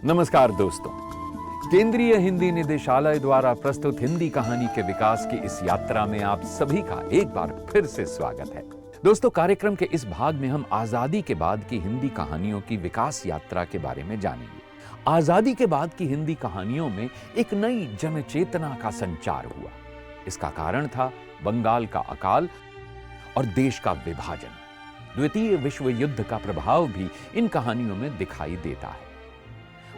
नमस्कार दोस्तों, केंद्रीय हिंदी निदेशालय द्वारा प्रस्तुत हिंदी कहानी के विकास की इस यात्रा में आप सभी का एक बार फिर से स्वागत है। दोस्तों, कार्यक्रम के इस भाग में हम आजादी के बाद की हिंदी कहानियों की विकास यात्रा के बारे में जानेंगे। आजादी के बाद की हिंदी कहानियों में एक नई जनचेतना का संचार हुआ। इसका कारण था बंगाल का अकाल और देश का विभाजन। द्वितीय विश्व युद्ध का प्रभाव भी इन कहानियों में दिखाई देता है।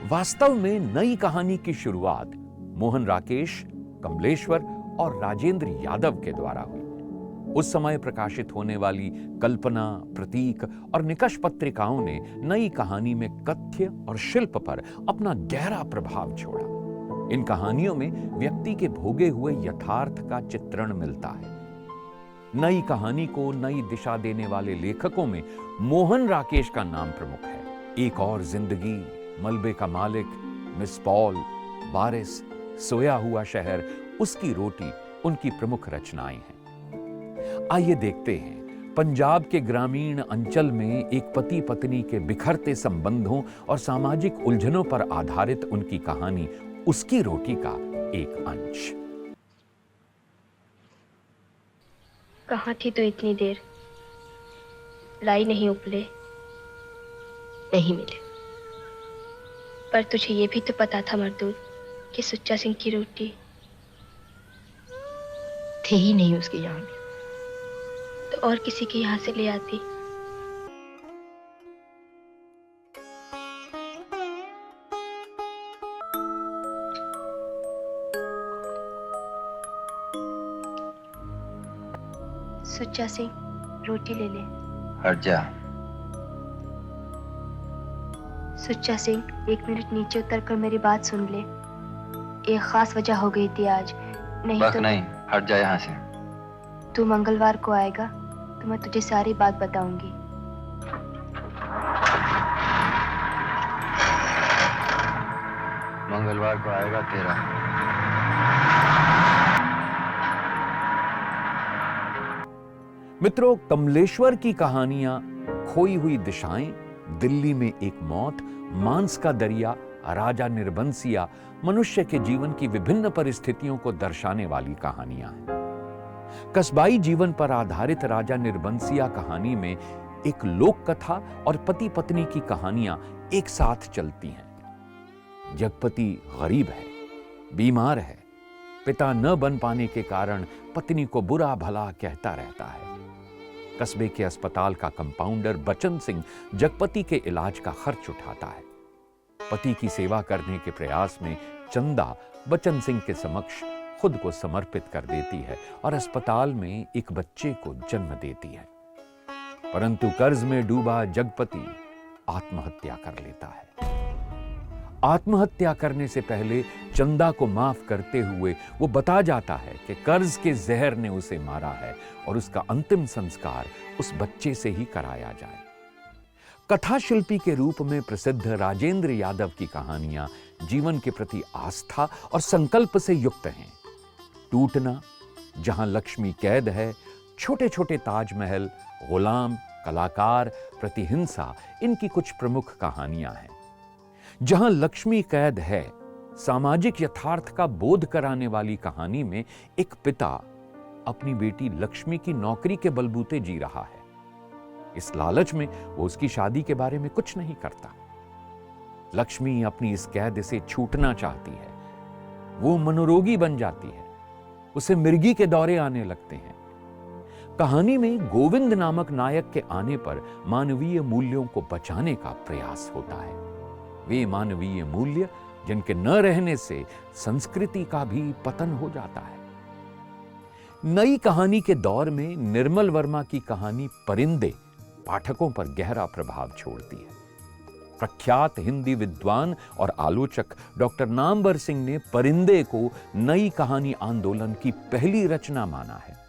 वास्तव में नई कहानी की शुरुआत मोहन राकेश, कमलेश्वर और राजेंद्र यादव के द्वारा हुई। उस समय प्रकाशित होने वाली कल्पना, प्रतीक और निकष पत्रिकाओं ने नई कहानी में कथ्य और शिल्प पर अपना गहरा प्रभाव छोड़ा। इन कहानियों में व्यक्ति के भोगे हुए यथार्थ का चित्रण मिलता है। नई कहानी को नई दिशा देने वाले लेखकों में मोहन राकेश का नाम प्रमुख है। एक और जिंदगी, मलबे का मालिक, मिस पॉल, वारिस, सोया हुआ शहर, उसकी रोटी उनकी प्रमुख रचनाएं हैं। आइए देखते हैं पंजाब के ग्रामीण अंचल में एक पति पत्नी के बिखरते संबंधों और सामाजिक उलझनों पर आधारित उनकी कहानी उसकी रोटी का एक अंश। कहाँ थी तो इतनी देर? लाई नहीं उपले, नहीं मिले। पर तुझे ये भी तो पता था मर्दूद कि सुच्चा सिंह की रोटी थे ही नहीं उसके यहाँ में। तो और किसी के यहाँ से ले आती। सुच्चा सिंह, रोटी ले ले। हट जा। सुच्चा सिंह, एक मिनट नीचे उतरकर मेरी बात सुन ले। एक खास वजह हो गई थी आज, नहीं बक तो नहीं, हट जा यहाँ से। तू मंगलवार को आएगा तो मैं तुझे सारी बात बताऊंगी। मंगलवार को आएगा तेरा। मित्रों, कमलेश्वर की कहानियां खोई हुई दिशाएं, दिल्ली में एक मौत, मांस का दरिया, राजा निर्बंसिया, मनुष्य के जीवन की विभिन्न परिस्थितियों को दर्शाने वाली कहानियां हैं। कस्बाई जीवन पर आधारित राजा निर्बंसिया कहानी में एक लोक कथा और पति पत्नी की कहानियां एक साथ चलती हैं। जगपति गरीब है, बीमार है, पिता न बन पाने के कारण पत्नी को बुरा भला कहता रहता है। कस्बे के अस्पताल का कंपाउंडर बचन सिंह जगपति के इलाज का खर्च उठाता है। पति की सेवा करने के प्रयास में चंदा बचन सिंह के समक्ष खुद को समर्पित कर देती है और अस्पताल में एक बच्चे को जन्म देती है। परंतु कर्ज में डूबा जगपति आत्महत्या कर लेता है। आत्महत्या करने से पहले चंदा को माफ करते हुए वो बता जाता है कि कर्ज के जहर ने उसे मारा है और उसका अंतिम संस्कार उस बच्चे से ही कराया जाए। कथा शिल्पी के रूप में प्रसिद्ध राजेंद्र यादव की कहानियां जीवन के प्रति आस्था और संकल्प से युक्त हैं। टूटना, जहां लक्ष्मी कैद है, छोटे छोटे ताजमहल, गुलाम, कलाकार, प्रतिहिंसा, इनकी कुछ प्रमुख कहानियां हैं। जहां लक्ष्मी कैद है, सामाजिक यथार्थ का बोध कराने वाली कहानी में एक पिता अपनी बेटी लक्ष्मी की नौकरी के बलबूते जी रहा है। इस लालच में वो उसकी शादी के बारे में कुछ नहीं करता। लक्ष्मी अपनी इस कैद से छूटना चाहती है। वो मनोरोगी बन जाती है, उसे मिर्गी के दौरे आने लगते हैं। कहानी में गोविंद नामक नायक के आने पर मानवीय मूल्यों को बचाने का प्रयास होता है। वे मानवीय मूल्य जिनके न रहने से संस्कृति का भी पतन हो जाता है। नई कहानी के दौर में निर्मल वर्मा की कहानी परिंदे पाठकों पर गहरा प्रभाव छोड़ती है। प्रख्यात हिंदी विद्वान और आलोचक डॉक्टर नामवर सिंह ने परिंदे को नई कहानी आंदोलन की पहली रचना माना है।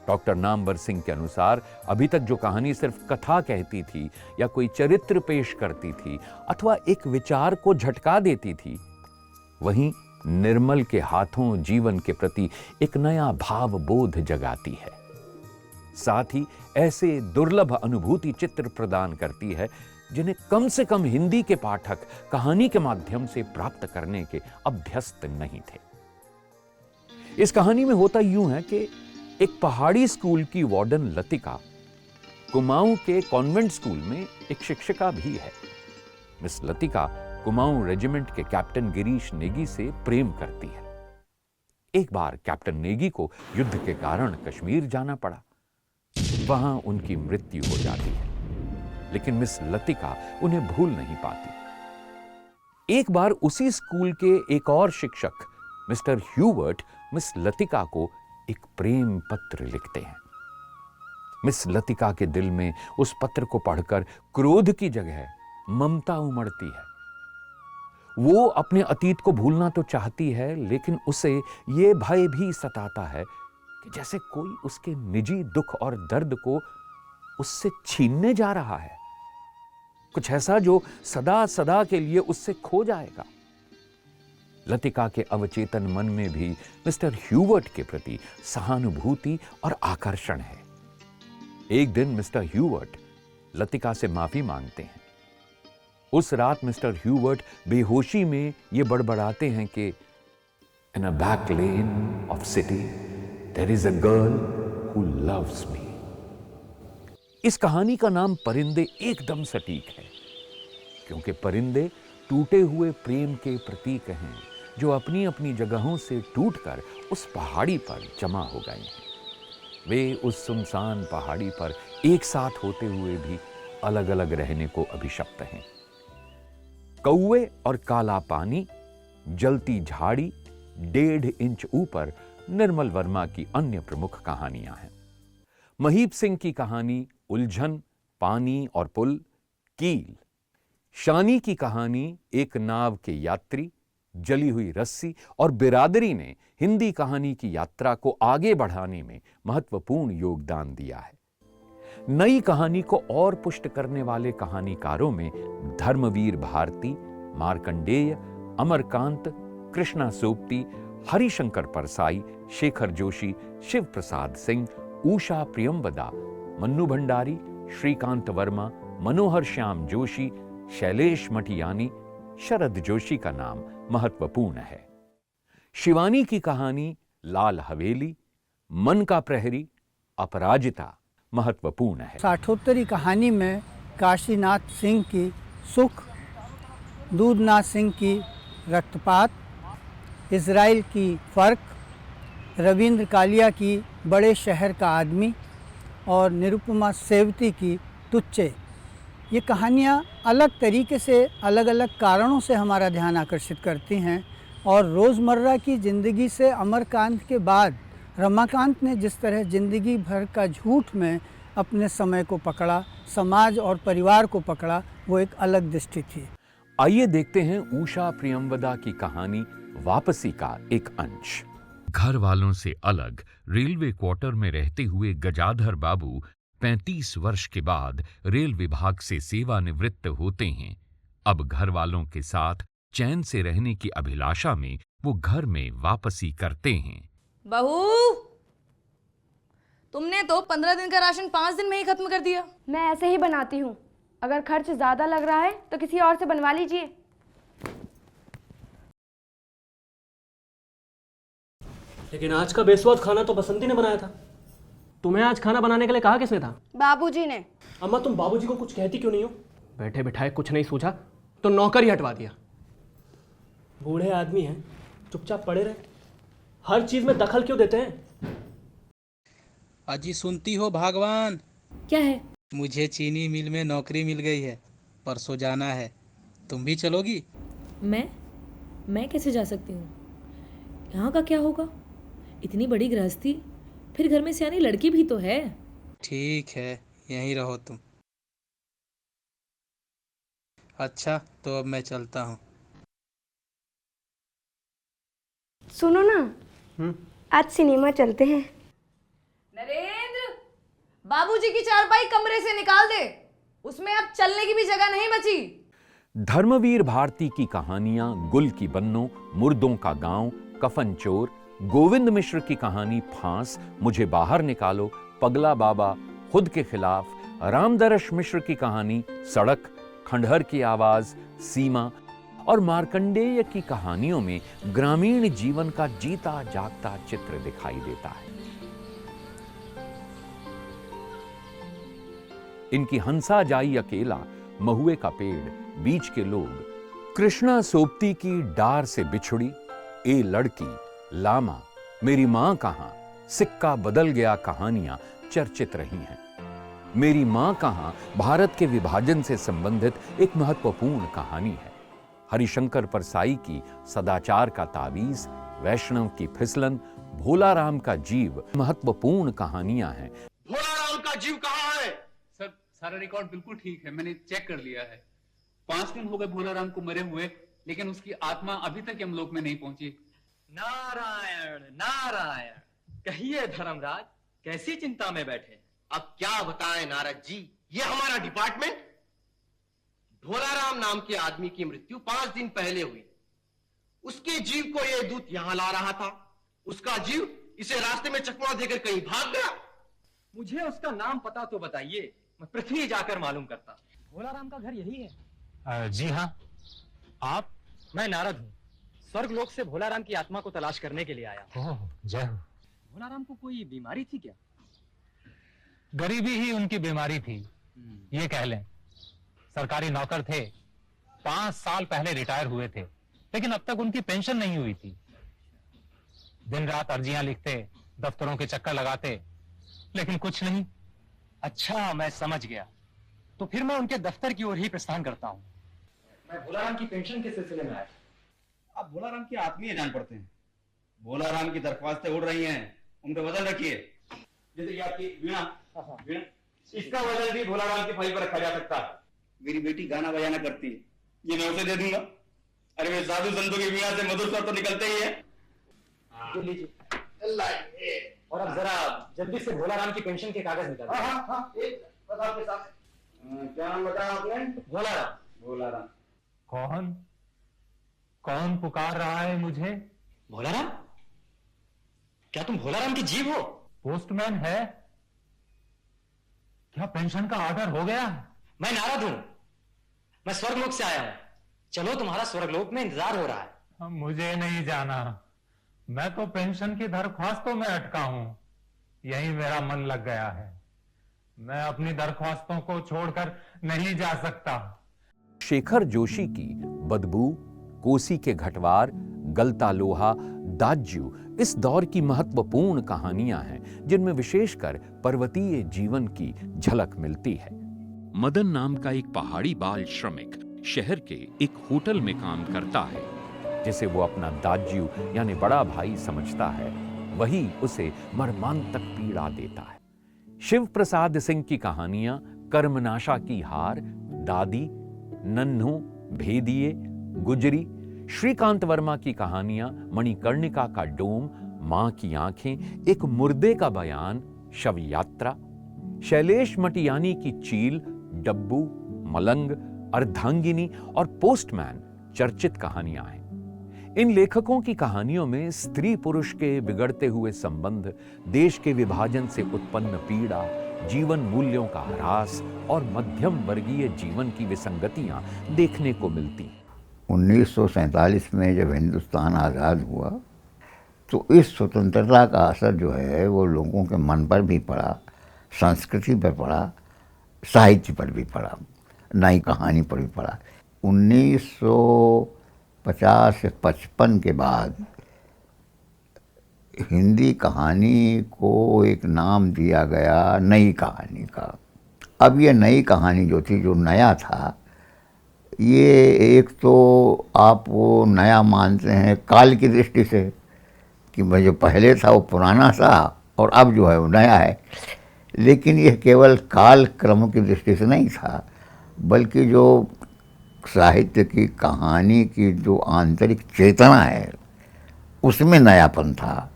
डॉक्टर नामवर सिंह के अनुसार अभी तक जो कहानी सिर्फ कथा कहती थी या कोई चरित्र पेश करती थी अथवा एक विचार को झटका देती थी, वहीं निर्मल के हाथों जीवन के प्रति एक नया भाव बोध जगाती है। साथ ही ऐसे दुर्लभ अनुभूति चित्र प्रदान करती है जिन्हें कम से कम हिंदी के पाठक कहानी के माध्यम से प्राप्त करने के अभ्यस्त नहीं थे। इस कहानी में होता यूं है कि एक पहाड़ी स्कूल की वार्डन लतिका कुमाऊं के कॉन्वेंट स्कूल में एक शिक्षिका भी है। मिस लतिका कुमाऊं रेजिमेंट के कैप्टन गिरीश नेगी से प्रेम करती है। एक बार कैप्टन नेगी को युद्ध के कारण कश्मीर जाना पड़ा। वहां उनकी मृत्यु हो जाती है, लेकिन मिस लतिका उन्हें भूल नहीं पाती। एक बार उसी स्कूल के एक और शिक्षक मिस्टर ह्यूवर्ट मिस लतिका को एक प्रेम पत्र लिखते हैं। मिस लतिका के दिल में उस पत्र को पढ़कर क्रोध की जगह ममता उमड़ती है। वो अपने अतीत को भूलना तो चाहती है, लेकिन उसे यह भय भी सताता है कि जैसे कोई उसके निजी दुख और दर्द को उससे छीनने जा रहा है, कुछ ऐसा जो सदा सदा के लिए उससे खो जाएगा। लतिका के अवचेतन मन में भी मिस्टर ह्यूवर्ट के प्रति सहानुभूति और आकर्षण है। एक दिन मिस्टर ह्यूवर्ट लतिका से माफी मांगते हैं। उस रात मिस्टर ह्यूवर्ट बेहोशी में ये बड़बड़ाते हैं कि in a back lane of city there is a girl who loves me. इस कहानी का नाम परिंदे एकदम सटीक है, क्योंकि परिंदे टूटे हुए प्रेम के प्रतीक हैं जो अपनी अपनी जगहों से टूटकर उस पहाड़ी पर जमा हो गए हैं। वे उस सुनसान पहाड़ी पर एक साथ होते हुए भी अलग अलग रहने को अभिशप्त हैं। कौवे और काला पानी, जलती झाड़ी, 1.5 इंच ऊपर निर्मल वर्मा की अन्य प्रमुख कहानियां हैं। महीप सिंह की कहानी उलझन, पानी और पुल, कील। शानी की कहानी एक नाव के यात्री, जली हुई रस्सी और बिरादरी ने हिंदी कहानी की यात्रा को आगे बढ़ाने में महत्वपूर्ण योगदान दिया है। नई कहानी को और पुष्ट करने वाले कहानीकारों में धर्मवीर भारती, मार्कंडेय, अमरकांत, कृष्णा सोपती, हरिशंकर परसाई, शेखर जोशी, शिव प्रसाद सिंह, उषा प्रियंवदा, मन्नू भंडारी, श्रीकांत वर्मा, मनोहर श्याम जोशी, शैलेश मटियानी, शरद जोशी का नाम महत्वपूर्ण है। शिवानी की कहानी लाल हवेली, मन का प्रहरी, अपराजिता महत्वपूर्ण है। साठोत्तरी कहानी में काशीनाथ सिंह की सुख, दूधनाथ सिंह की रक्तपात, इज़राइल की फ़र्क, रविंद्र कालिया की बड़े शहर का आदमी और निरुपमा सेवती की तुच्चे, ये कहानियाँ अलग तरीके से अलग अलग कारणों से हमारा ध्यान आकर्षित करती हैं। और रोज़मर्रा की ज़िंदगी से अमरकांत के बाद रमाकांत ने जिस तरह ज़िंदगी भर का झूठ में अपने समय को पकड़ा, समाज और परिवार को पकड़ा, वो एक अलग दृष्टि थी। आइए देखते हैं उषा प्रियंवदा की कहानी वापसी का एक अंश। घर वालों से अलग रेलवे क्वार्टर में रहते हुए गजाधर बाबू 35 वर्ष के बाद रेल विभाग से सेवानिवृत्त होते हैं। अब घर वालों के साथ चैन से रहने की अभिलाषा में वो घर में वापसी करते हैं। बहू, तुमने तो 15 दिन का राशन 5 दिन में ही खत्म कर दिया। मैं ऐसे ही बनाती हूँ। अगर खर्च ज्यादा लग रहा है तो किसी और से बनवा लीजिए। लेकिन आज का बेस्वाद खाना तो बसंती ने बनाया था। तुम्हें आज खाना बनाने के लिए कहा किसने था? बाबूजी ने। अम्मा, तुम बाबूजी को कुछ कहती क्यों नहीं हो? बैठे बिठाए कुछ नहीं सूझा तो नौकर ही हटवा दिया। बूढ़े आदमी हैं, चुपचाप पड़े रहे। हर चीज में दखल क्यों देते हैं? अजी सुनती हो भगवान? क्या है? मुझे चीनी मिल में नौकरी मिल गई है, परसों जाना है। तुम भी चलोगी? मैं कैसे जा सकती हूँ? यहाँ का क्या होगा? इतनी बड़ी गृहस्थी, फिर घर में सियानी लड़की भी तो है। ठीक है, यहीं रहो तुम। अच्छा, तो अब मैं चलता हूँ। सुनो ना, आज सिनेमा चलते हैं। नरेंद्र, बाबूजी की चारपाई कमरे से निकाल दे, उसमें अब चलने की भी जगह नहीं बची। धर्मवीर भारती की कहानियां गुल की बन्नो, मुर्दों का गांव, कफन चोर, गोविंद मिश्र की कहानी फांस, मुझे बाहर निकालो, पगला बाबा, खुद के खिलाफ, रामदरश मिश्र की कहानी सड़क, खंडहर की आवाज, सीमा और मार्कंडेय की कहानियों में ग्रामीण जीवन का जीता जागता चित्र दिखाई देता है। इनकी हंसा जाई अकेला, महुए का पेड़, बीच के लोग, कृष्णा सोबती की डार से बिछुड़ी, ए लड़की, लामा, मेरी मां कहां, सिक्का बदल गया कहानियां चर्चित रही हैं। मेरी मां कहां भारत के विभाजन से संबंधित एक महत्वपूर्ण कहानी है। हरिशंकर परसाई की सदाचार का तावीज, वैष्णव की फिसलन, भोलाराम का जीव महत्वपूर्ण कहानियां हैं। भोलाराम का जीव कहाँ है? सर, सारा रिकॉर्ड बिल्कुल ठीक है, मैंने चेक कर लिया है। 5 दिन हो गए भोलाराम को मरे हुए, लेकिन उसकी आत्मा अभी तक यमलोक में नहीं पहुंची। नारायण नारायण, कहिए धर्मराज, कैसी चिंता में बैठे? अब क्या बताएं नारद जी, ये हमारा डिपार्टमेंट। भोलाराम नाम के आदमी की मृत्यु 5 दिन पहले हुई। उसके जीव को ये दूत यहां ला रहा था। उसका जीव इसे रास्ते में चकमा देकर कहीं भाग गया। मुझे उसका नाम पता तो बताइए, मैं पृथ्वी जाकर मालूम करता। भोलाराम का घर यही है? जी हाँ। आप? मैं नारद हूँ, स्वर्गलोक से भोलाराम की आत्मा को तलाश करने के लिए आया। जय हो। भोलाराम को कोई बीमारी थी क्या? गरीबी ही उनकी बीमारी थी, ये कह लें। सरकारी नौकर थे, 5 साल पहले रिटायर हुए थे, लेकिन अब तक उनकी पेंशन नहीं हुई थी। दिन रात अर्जियां लिखते, दफ्तरों के चक्कर लगाते, लेकिन कुछ नहीं। अच्छा, मैं समझ गया। तो फिर मैं उनके दफ्तर की ओर ही प्रस्थान करता हूँ। मैं भोलाराम की पेंशन के सिलसिले में आया। आप भोलाराम की आत्मीय जान पड़ते हैं। भोलाराम की दरख्वास्तें उड़ रही हैं, उनका वजन रखिए। जैसे कि आपकी वीणा, इसका वजन भी भोलाराम की फाइल पर रखा जा सकता है। मेरी बेटी गाना बजाना करती है, ये मैं उसे दे दूंगा। अरे वे साधु संतों की वीणा से मधुर स्वर तो निकलते ही है। और अब जरा जल्दी से भोलाराम की पेंशन के कागज निकाल। क्या नाम बताया आपने? भोलाराम। भोलाराम। कौन पुकार रहा है मुझे? भोलाराम? क्या तुम भोलाराम की जीव हो? पोस्टमैन है क्या? पेंशन का ऑर्डर हो गया? मैं नारद हूं, मैं स्वर्गलोक से आया हूं। चलो, तुम्हारा स्वर्गलोक में इंतजार हो रहा है। मुझे नहीं जाना, मैं तो पेंशन की दरख्वास्तों में अटका हूं। यही मेरा मन लग गया है। मैं अपनी दरख्वास्तों को छोड़कर नहीं जा सकता। शेखर जोशी की बदबू, कोसी के घटवार, गलता लोहा, दाज्यू इस दौर की महत्वपूर्ण कहानियां हैं, जिनमें विशेषकर पर्वतीय जीवन की झलक मिलती है। मदन नाम का एक पहाड़ी बाल श्रमिक शहर के एक होटल में काम करता है, जिसे वो अपना दाज्यू यानी बड़ा भाई समझता है। वही उसे मर्मांतक पीड़ा देता है। शिव प्रसाद सिंह की कहानियां कर्मनाशा की हार, दादी, नन्हू, भेदिए, गुजरी, श्रीकांत वर्मा की कहानियां मणिकर्णिका का डोम, मां की आंखें, एक मुर्दे का बयान, शव यात्रा, शैलेश मटियानी की चील, डब्बू, मलंग, अर्धांगिनी और पोस्टमैन चर्चित कहानियां हैं। इन लेखकों की कहानियों में स्त्री पुरुष के बिगड़ते हुए संबंध, देश के विभाजन से उत्पन्न पीड़ा, जीवन मूल्यों का ह्रास और मध्यम वर्गीय जीवन की विसंगतियां देखने को मिलती हैं। 1947 में जब हिंदुस्तान आज़ाद हुआ तो इस स्वतंत्रता का असर जो है वो लोगों के मन पर भी पड़ा, संस्कृति पर पड़ा, साहित्य पर भी पड़ा, नई कहानी पर भी पड़ा। 1950-55 के बाद हिंदी कहानी को एक नाम दिया गया नई कहानी का। अब ये नई कहानी जो थी, जो नया था, ये एक तो आप वो नया मानते हैं काल की दृष्टि से कि भाई जो पहले था वो पुराना था और अब जो है वो नया है, लेकिन यह केवल काल क्रम की दृष्टि से नहीं था, बल्कि जो साहित्य की कहानी की जो आंतरिक चेतना है उसमें नयापन था।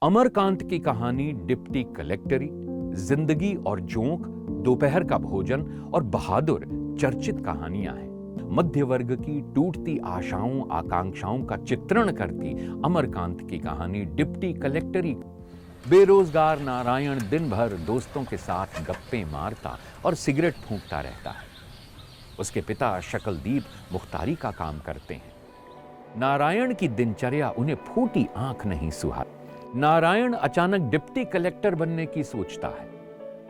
अमरकांत की कहानी डिप्टी कलेक्टरी, जिंदगी और जोंक, दोपहर का भोजन और बहादुर चर्चित कहानियां हैं। मध्य वर्ग की टूटती आशाओं आकांक्षाओं का चित्रण करती अमरकांत की कहानी डिप्टी कलेक्टरी। बेरोजगार नारायण दिन भर दोस्तों के साथ गप्पे मारता और सिगरेट फूंकता रहता है। उसके पिता शकलदीप मुख्तारी का काम करते हैं। नारायण की दिनचर्या उन्हें फूटी आंख नहीं सुहाती। नारायण अचानक डिप्टी कलेक्टर बनने की सोचता है।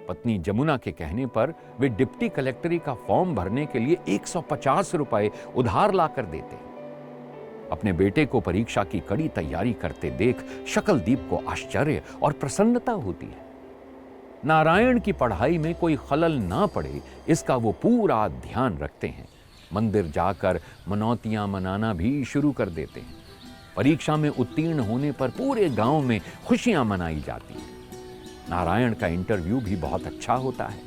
पत्नी जमुना के कहने पर वे डिप्टी कलेक्टरी का फॉर्म भरने के लिए 150 रुपए उधार लाकर देते हैं। अपने बेटे को परीक्षा की कड़ी तैयारी करते देख शकलदीप को आश्चर्य और प्रसन्नता होती है। नारायण की पढ़ाई में कोई खलल ना पड़े, इसका वो पूरा ध्यान रखते हैं। मंदिर जाकर मनौतियां मनाना भी शुरू कर देते हैं। परीक्षा में उत्तीर्ण होने पर पूरे गांव में खुशियां मनाई जाती हैं। नारायण का इंटरव्यू भी बहुत अच्छा होता है।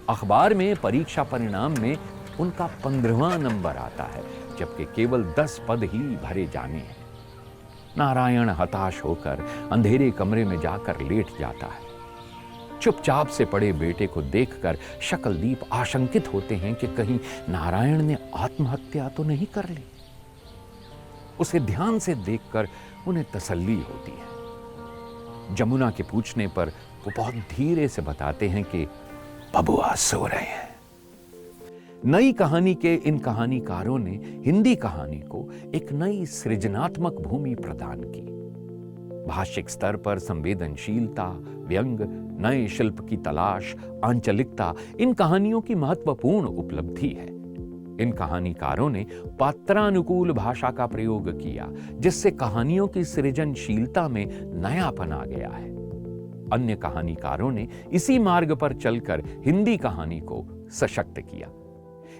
अखबार में परीक्षा परिणाम में उनका 15वां नंबर आता है, जबकि केवल 10 पद ही भरे जाने हैं। नारायण हताश होकर अंधेरे कमरे में जाकर लेट जाता है। चुपचाप से पड़े बेटे को देखकर शकलदीप आशंकित होते हैं कि कहीं नारायण ने आत्महत्या तो नहीं कर ली। उसे ध्यान से देखकर उन्हें तसल्ली होती है। जमुना के पूछने पर वो बहुत धीरे से बताते हैं कि बबुआ सो रहे हैं। नई कहानी के इन कहानीकारों ने हिंदी कहानी को एक नई सृजनात्मक भूमि प्रदान की। भाषिक स्तर पर संवेदनशीलता, व्यंग, नए शिल्प की तलाश, आंचलिकता इन कहानियों की महत्वपूर्ण उपलब्धि है। इन कहानीकारों ने पात्रानुकूल भाषा का प्रयोग किया, जिससे कहानियों की सृजनशीलता में नयापन आ गया है। अन्य कहानीकारों ने इसी मार्ग पर चलकर हिंदी कहानी को सशक्त किया।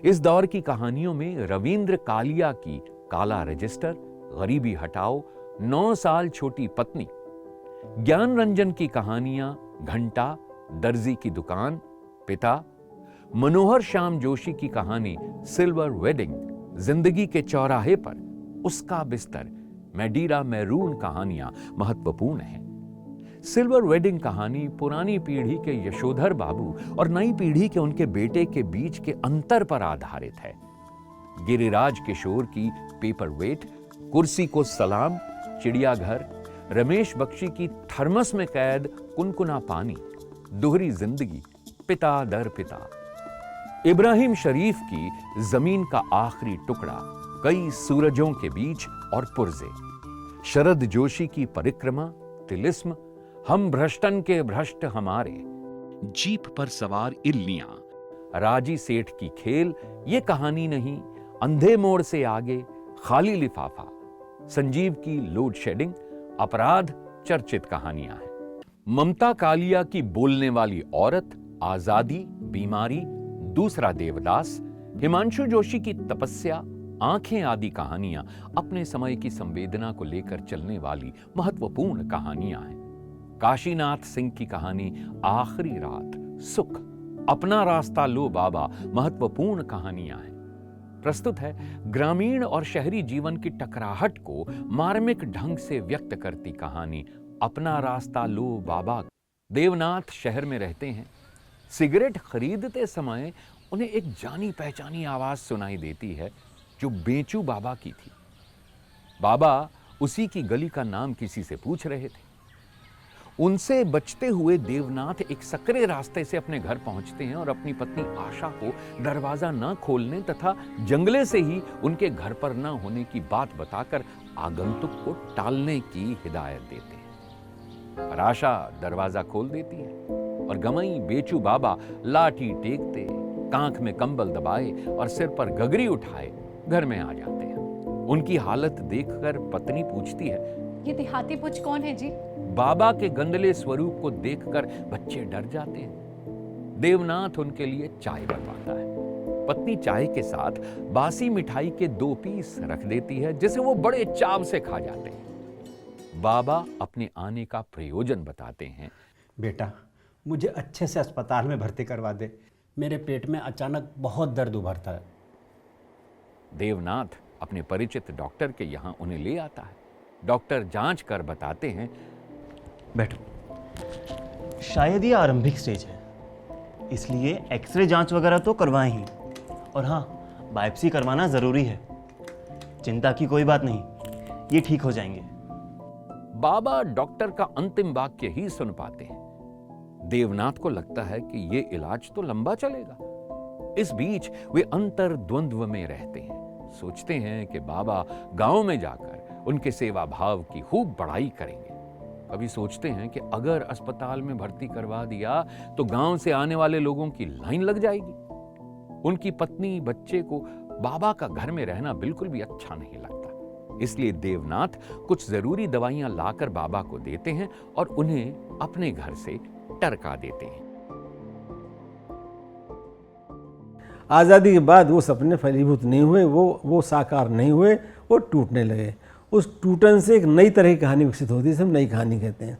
इस दौर की कहानियों में रविंद्र कालिया की काला रजिस्टर, गरीबी हटाओ, 9 साल छोटी पत्नी, ज्ञान रंजन की कहानियां घंटा, दर्जी की दुकान, पिता, मनोहर श्याम जोशी की कहानी सिल्वर वेडिंग, जिंदगी के चौराहे पर, उसका बिस्तर, मैडीरा मैरून कहानियां महत्वपूर्ण हैं। सिल्वर वेडिंग कहानी पुरानी पीढ़ी के यशोधर बाबू और नई पीढ़ी के उनके बेटे के बीच के अंतर पर आधारित है। गिरिराज किशोर की पेपरवेट, कुर्सी को सलाम, चिड़ियाघर, रमेश बख्शी की थर्मस में कैद कुनकुना पानी, दोहरी जिंदगी, पिता दर पिता, इब्राहिम शरीफ की जमीन का आखिरी टुकड़ा, कई सूरजों के बीच और पुर्जे, शरद जोशी की परिक्रमा, तिलिस्म, हम भ्रष्टन के भ्रष्ट हमारे, जीप पर सवार इल्लियां, राजी सेठ की खेल, ये कहानी नहीं, अंधे मोड़ से आगे, खाली लिफाफा, संजीव की लोड शेडिंग, अपराध चर्चित कहानियां हैं। ममता कालिया की बोलने वाली औरत, आजादी, बीमारी, दूसरा देवदास, हिमांशु जोशी की तपस्या, आंखें आदि कहानियां अपने समय की संवेदना को लेकर चलने वाली महत्वपूर्ण कहानियां हैं। काशीनाथ सिंह की कहानी आखिरी रात, सुख, अपना रास्ता लो बाबा महत्वपूर्ण कहानियां हैं। प्रस्तुत है ग्रामीण और शहरी जीवन की टकराहट को मार्मिक ढंग से व्यक्त करती कहानी अपना रास्ता लो बाबा। देवनाथ शहर में रहते हैं। सिगरेट खरीदते समय उन्हें एक जानी पहचानी आवाज सुनाई देती है, जो बेचू बाबा की थी। बाबा उसी की गली का नाम किसी से पूछ रहे थे। उनसे बचते हुए देवनाथ एक सकरे रास्ते से अपने घर पहुंचते हैं और अपनी पत्नी आशा को दरवाजा न खोलने तथा जंगले से ही उनके घर पर न होने की बात बताकर आगंतुक को टालने की हिदायत देते हैं। पर आशा दरवाजा खोल देती है और गमई बेचू बाबा लाठी टेकते, कांख में कंबल दबाए और सिर पर गगरी उठाए घर में आ जाते हैं। उनकी हालत देखकर पत्नी पूछती है, ये देहाती पुच कौन है जी? बाबा के गंदले स्वरूप को देखकर बच्चे डर जाते हैं। देवनाथ उनके लिए चाय बनवाता है। पत्नी चाय के साथ बासी मिठाई के 2 पीस रख देती है, जिसे वो बड़े चाव से खा जाते हैं। बाबा अपने आने का प्रयोजन बताते हैं। बेटा, मुझे अच्छे से अस्पताल में भर्ती करवा दे, मेरे पेट में अचानक बहुत दर्द उभरता है। देवनाथ अपने परिचित डॉक्टर के यहाँ उन्हें ले आता है। डॉक्टर जांच कर बताते हैं, बैठो, शायद ये आरंभिक स्टेज है, इसलिए एक्सरे जांच वगैरह तो करवाएं ही, और हाँ, बायोप्सी करवाना ज़रूरी है। चिंता की कोई बात नहीं, ये ठीक हो जाएंगे। बाबा डॉक्टर का अंतिम वाक्य ही सुन पाते हैं। देवनाथ को लगता है कि ये इलाज तो लंबा चलेगा। इस बीच वे अंतर्द्वंद्व में रहते हैं। सोचते हैं कि बाबा गांव में जाकर उनके सेवा भाव की खूब बड़ाई करेंगे। कभी सोचते हैं कि अगर अस्पताल में भर्ती करवा दिया तो गांव से आने वाले लोगों की लाइन लग जाएगी। उनकी पत्नी बच्चे को बाबा का घर में रहना बिल्कुल भी अच्छा नहीं लगता। इसलिए देवनाथ कुछ जरूरी दवाइयां लाकर बाबा को देते हैं और उन्हें अपने घर से टरका देते हैं। आज़ादी के बाद वो सपने फलीभूत नहीं हुए, वो साकार नहीं हुए, वो टूटने लगे। उस टूटन से एक नई तरह की कहानी विकसित होती है, जिसे हम नई कहानी कहते हैं।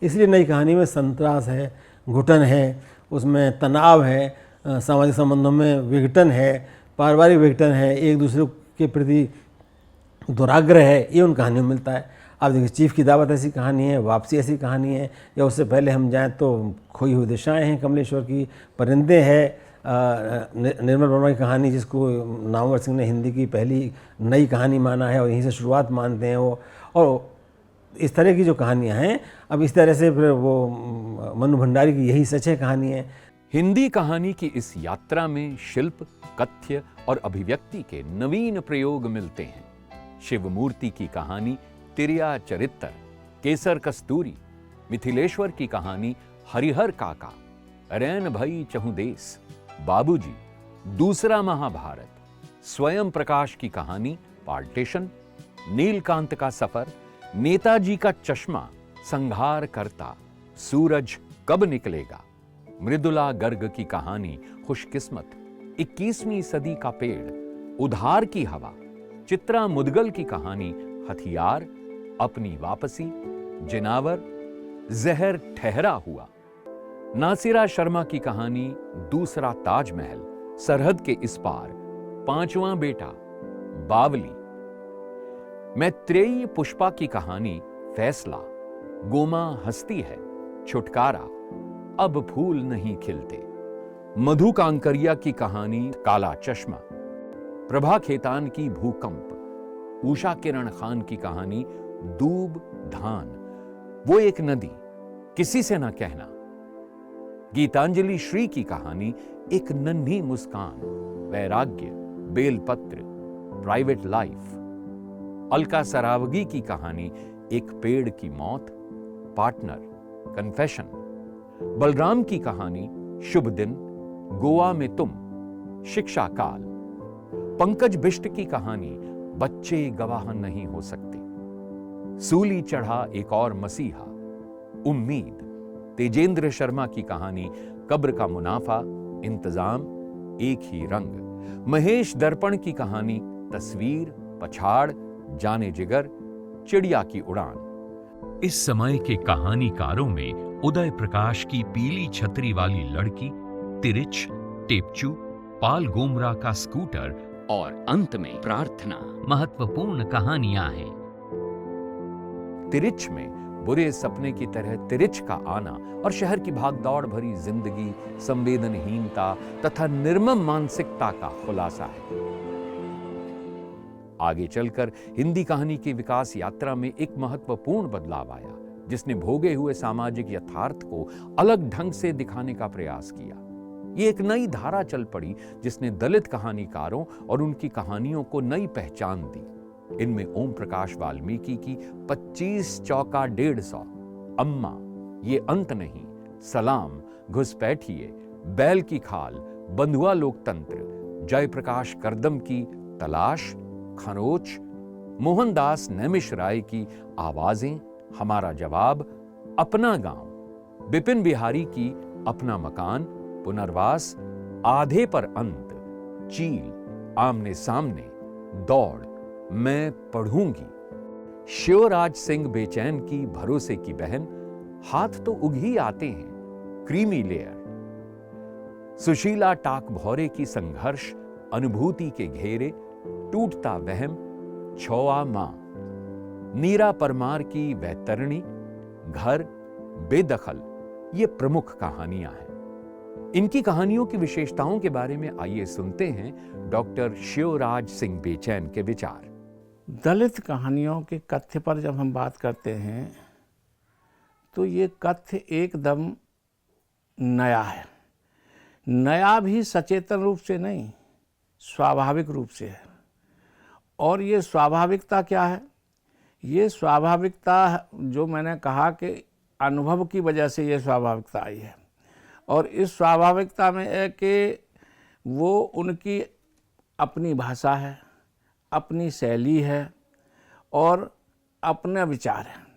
इसलिए नई कहानी में संतरास है, घुटन है, उसमें तनाव है, सामाजिक संबंधों में विघटन है, पारिवारिक विघटन है, एक दूसरे के प्रति दुराग्रह है, ये उन कहानियों में मिलता है। आप देखिए चीफ की दावत ऐसी कहानी है, वापसी ऐसी कहानी है, या उससे पहले हम जाएँ तो खोई हुई दिशाएँ हैं कमलेश्वर की, परिंदे है, निर्मल वर्मा की कहानी जिसको नामवर सिंह ने हिंदी की पहली नई कहानी माना है और यहीं से शुरुआत मानते हैं वो। और इस तरह की जो कहानियाँ हैं, अब इस तरह से फिर वो मनु भंडारी की यही सच है कहानी है। हिंदी कहानी की इस यात्रा में शिल्प, कथ्य और अभिव्यक्ति के नवीन प्रयोग मिलते हैं। शिवमूर्ति की कहानी तिरिया चरित्र, केसर कस्तूरी, मिथिलेश्वर की कहानी हरिहर काका, रैन भई चहुदेस, बाबूजी, दूसरा महाभारत, स्वयं प्रकाश की कहानी पार्टीशन, नीलकांत का सफर, नेताजी का चश्मा, संहार करता, सूरज कब निकलेगा, मृदुला गर्ग की कहानी खुशकिस्मत, 21वीं सदी का पेड़, उधार की हवा, चित्रा मुदगल की कहानी हथियार, अपनी वापसी, जिनावर, जहर ठहरा हुआ, नासिरा शर्मा की कहानी दूसरा ताजमहल, सरहद के इस पार, पांचवां बेटा, बावली, मैत्रेयी पुष्पा की कहानी फैसला, गोमा हस्ती है, छुटकारा, अब फूल नहीं खिलते, मधु कांकरिया की कहानी काला चश्मा, प्रभा खेतान की भूकंप, उषा किरण खान की कहानी दूब धान, वो एक नदी, किसी से ना कहना, गीतांजलि श्री की कहानी एक नन्ही मुस्कान, वैराग्य, बेलपत्र, प्राइवेट लाइफ, अलका सरावगी की कहानी एक पेड़ की मौत, पार्टनर, कन्फेशन, बलराम की कहानी शुभ दिन, गोवा में तुम, शिक्षा काल, पंकज बिष्ट की कहानी बच्चे गवाह नहीं हो सकते, सूली चढ़ा एक और मसीहा, उम्मीद, तेजेंद्र शर्मा की कहानी कब्र का मुनाफा, इंतजाम, एक ही रंग, महेश दर्पण की कहानी तस्वीर, पछाड़, जाने जिगर, चिड़िया की उड़ान। इस समय के कहानीकारों में उदय प्रकाश की पीली छतरी वाली लड़की, तिरिच, टेपचू, पाल गोमरा का स्कूटर और अंत में प्रार्थना महत्वपूर्ण कहानियां हैं। तिरिच में बुरे सपने की तरह तिरिच का आना और शहर की भागदौड़ भरी जिंदगी, संवेदनहीनता तथा निर्मम मानसिकता का खुलासा है। आगे चलकर हिंदी कहानी की विकास यात्रा में एक महत्वपूर्ण बदलाव आया, जिसने भोगे हुए सामाजिक यथार्थ को अलग ढंग से दिखाने का प्रयास किया। ये एक नई धारा चल पड़ी जिसने दलित कहानीकारों और उनकी कहानियों को नई पहचान दी। इनमें ओम प्रकाश वाल्मीकि की 25 चौका 150, अम्मा, ये अंत नहीं, सलाम, घुसपैठिए, बैल की खाल, बंधुआ लोकतंत्र, जयप्रकाश करदम की तलाश, खरोच, मोहनदास नैमिष राय की आवाजें, हमारा जवाब, अपना गांव, बिपिन बिहारी की अपना मकान, पुनर्वास, आधे पर अंत, चील, आमने सामने, दौड़, मैं पढ़ूंगी, शिवराज सिंह बेचैन की भरोसे की बहन, हाथ तो उग ही आते हैं, क्रीमी लेयर, सुशीला टाक भौरे की संघर्ष, अनुभूति के घेरे, टूटता वहम, छौआ मां, नीरा परमार की वैतरणी, घर, बेदखल, ये प्रमुख कहानियां हैं। इनकी कहानियों की विशेषताओं के बारे में आइए सुनते हैं डॉक्टर शिवराज सिंह बेचैन के विचार। दलित कहानियों के कथ्य पर जब हम बात करते हैं तो ये कथ्य एकदम नया है। नया भी सचेतन रूप से नहीं, स्वाभाविक रूप से है। और ये स्वाभाविकता क्या है? ये स्वाभाविकता जो मैंने कहा कि अनुभव की वजह से ये स्वाभाविकता आई है। और इस स्वाभाविकता में है कि वो उनकी अपनी भाषा है, अपनी शैली है और अपने विचार हैं।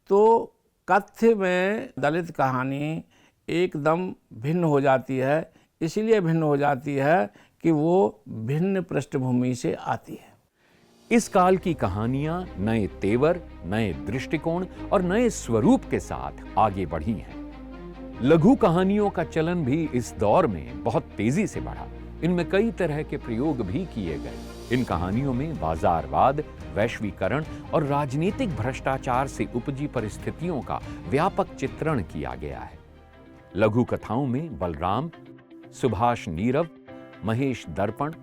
तो कथ्य में दलित कहानी एकदम भिन्न हो जाती है। इसलिए भिन्न हो जाती है कि वो भिन्न पृष्ठभूमि से आती है। इस काल की कहानियां नए तेवर, नए दृष्टिकोण और नए स्वरूप के साथ आगे बढ़ी हैं। लघु कहानियों का चलन भी इस दौर में बहुत तेजी से बढ़ा। इनमें कई तरह के प्रयोग भी किए गए। इन कहानियों में बाजारवाद, वैश्वीकरण और राजनीतिक भ्रष्टाचार से उपजी परिस्थितियों का व्यापक चित्रण किया गया है। लघु कथाओं में बलराम, सुभाष नीरव, महेश दर्पण,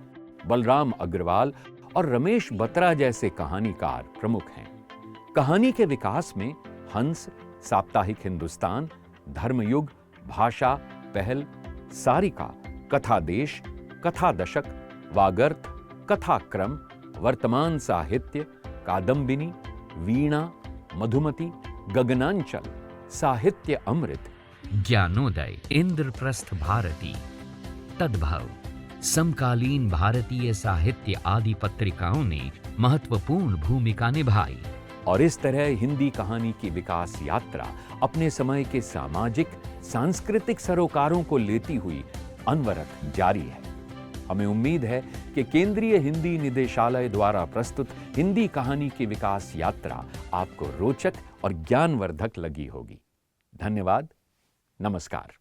बलराम अग्रवाल और रमेश बत्रा जैसे कहानीकार प्रमुख हैं। कहानी के विकास में हंस, साप्ताहिक हिंदुस्तान, धर्मयुग, भाषा, पहल, सारिका, कथादेश, कथा दशक, वागर्थ, कथाक्रम, वर्तमान साहित्य, कादम्बिनी, वीणा, मधुमती, गगनांचल, साहित्य अमृत, ज्ञानोदय, इंद्रप्रस्थ भारती, तद्भव, समकालीन भारतीय साहित्य आदि पत्रिकाओं ने महत्वपूर्ण भूमिका निभाई। और इस तरह हिंदी कहानी की विकास यात्रा अपने समय के सामाजिक, सांस्कृतिक सरोकारों को लेती हुई अनवरत जारी है। हमें उम्मीद है कि केंद्रीय हिंदी निदेशालय द्वारा प्रस्तुत हिंदी कहानी की विकास यात्रा आपको रोचक और ज्ञानवर्धक लगी होगी। धन्यवाद। नमस्कार।